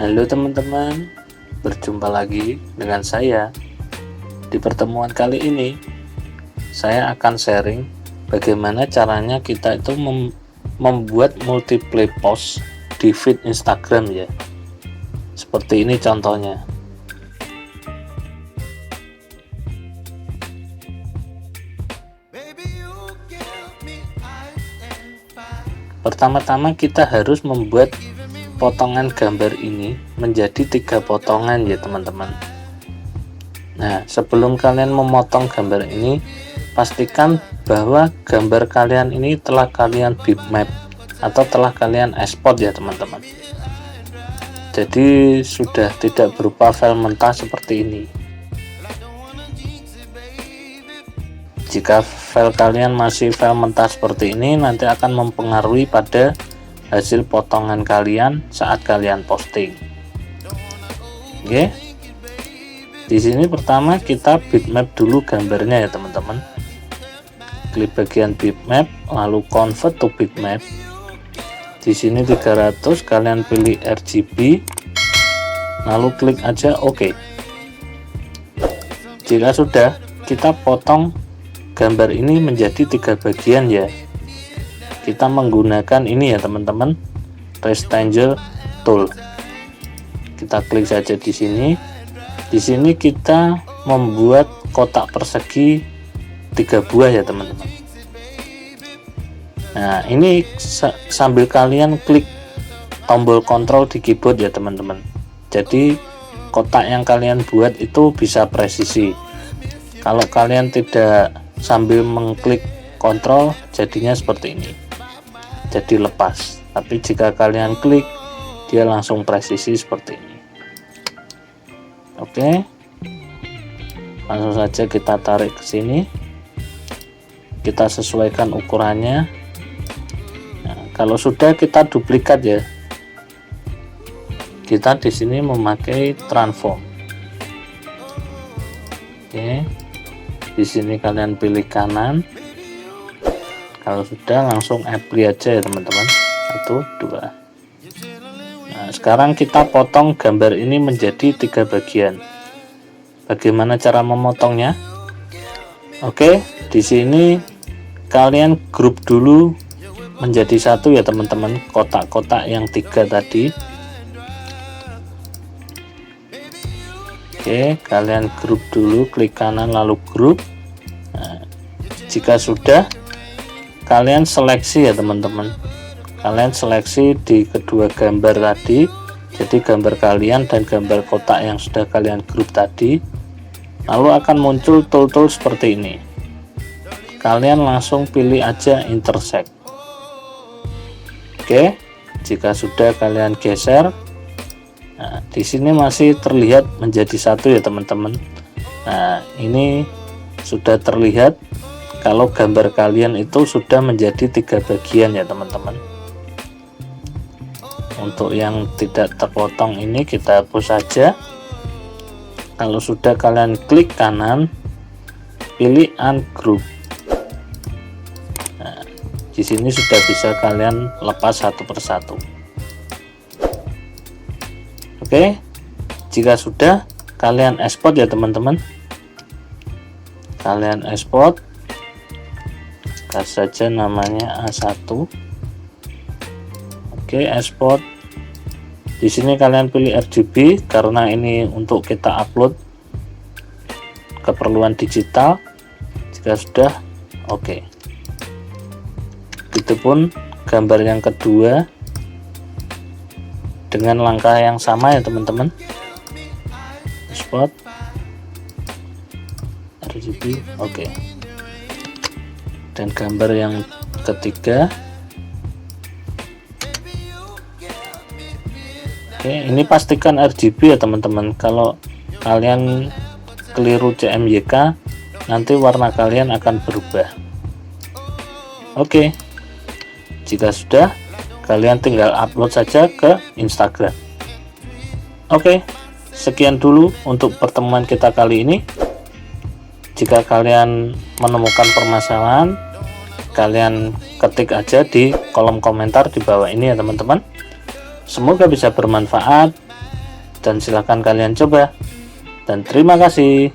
Halo teman-teman, berjumpa lagi dengan saya. Di pertemuan kali ini, saya akan sharing bagaimana caranya kita itu membuat multiple post di feed Instagram ya. Seperti ini contohnya. Pertama-tama kita harus membuat potongan gambar ini menjadi 3 potongan ya teman-teman. Nah, sebelum kalian memotong gambar ini, pastikan bahwa gambar kalian ini telah kalian bitmap atau telah kalian export ya teman-teman. Jadi sudah tidak berupa file mentah seperti ini. Jika file kalian masih file mentah seperti ini, nanti akan mempengaruhi pada hasil potongan kalian saat kalian posting. Oke. Di sini pertama kita bitmap dulu gambarnya ya teman-teman. Klik bagian bitmap, lalu convert to bitmap. Di sini 300, kalian pilih RGB, lalu klik aja OK. Jika sudah, kita potong gambar ini menjadi 3 bagian ya. Kita menggunakan ini ya teman-teman, rectangle tool. Kita klik saja di sini. Di sini kita membuat kotak persegi 3 buah ya teman-teman. Nah, ini sambil kalian klik tombol kontrol di keyboard ya teman-teman. Jadi kotak yang kalian buat itu bisa presisi. Kalau kalian tidak sambil mengklik kontrol, jadinya seperti ini, jadi lepas. Tapi jika kalian klik, dia langsung presisi seperti ini. Oke, langsung saja kita tarik ke sini, kita sesuaikan ukurannya. Nah, kalau sudah, kita duplikat ya. Kita di sini memakai transform. Oke, di sini kalian pilih kanan. Kalau sudah, langsung apply aja ya teman-teman. 1, 2. Nah, sekarang kita potong gambar ini menjadi 3 bagian. Bagaimana cara memotongnya? Oke, di sini kalian grup dulu menjadi 1 ya teman-teman, kotak-kotak yang 3 tadi. Oke, kalian grup dulu, klik kanan lalu grup. Nah, jika sudah, kalian seleksi ya teman-teman. Kalian seleksi di kedua gambar tadi. Jadi gambar kalian dan gambar kotak yang sudah kalian grup tadi. Lalu akan muncul tool-tool seperti ini. Kalian langsung pilih aja intersect. Oke, jika sudah kalian geser. Nah, di sini masih terlihat menjadi 1 ya teman-teman. Nah, ini sudah terlihat kalau gambar kalian itu sudah menjadi 3 bagian ya teman-teman. Untuk yang tidak terpotong ini kita hapus saja. Kalau sudah, kalian klik kanan, pilih ungroup. Nah, di sini sudah bisa kalian lepas satu persatu. Oke, jika sudah, kalian export ya teman-teman. Kalian export, kasih saja namanya A1. Oke, export. Di sini kalian pilih RGB karena ini untuk kita upload keperluan digital. Jika sudah, oke. Begitupun gambar yang kedua dengan langkah yang sama ya teman-teman. Export, RGB, oke. Dan gambar yang ketiga. Oke, ini pastikan RGB ya teman-teman. Kalau kalian keliru CMYK, nanti warna kalian akan berubah. Oke, jika sudah, kalian tinggal upload saja ke Instagram. Oke, sekian dulu untuk pertemuan kita kali ini. Jika kalian menemukan permasalahan, kalian ketik aja di kolom komentar di bawah ini ya teman-teman. Semoga bisa bermanfaat. dan silakan kalian coba. Dan terima kasih.